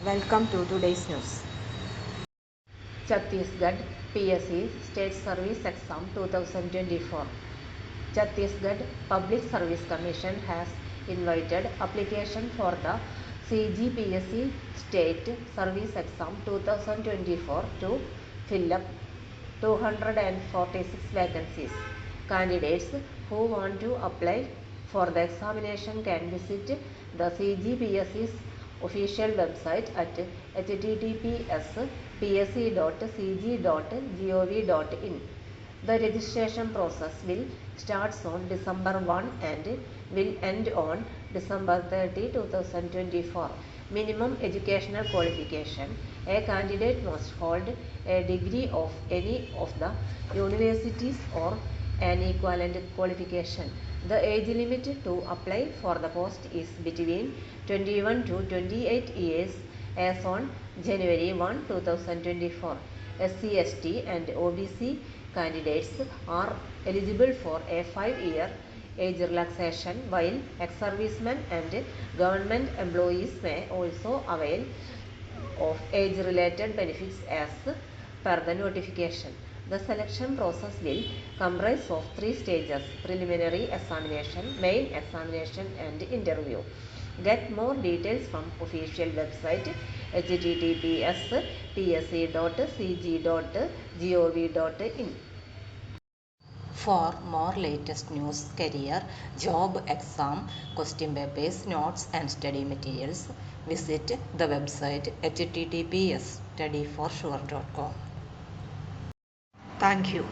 Welcome to today's news. Chhattisgarh PSC State Service Exam 2024. Chhattisgarh Public Service Commission has invited application for the CGPSC State Service Exam 2024 to fill up 246 vacancies. Candidates who want to apply for the examination can visit the CGPSC's official website at https://psc.cg.gov.in. The registration process will start on December 1 and will end on December 30, 2024. Minimum educational qualification. A candidate must hold a degree of any of the universities or an equivalent qualification. The age limit to apply for the post is between 21 to 28 years as on January 1, 2024. SC, ST and OBC candidates are eligible for a 5-year age relaxation, while ex-servicemen and government employees may also avail of age-related benefits as per the notification. The selection process will comprise of 3 stages: preliminary examination, main examination and interview. Get more details from official website https://psc.cg.gov.in. For more latest news, career, job, exam, question papers, notes and study materials, visit the website https://studyforsure.com. Thank you.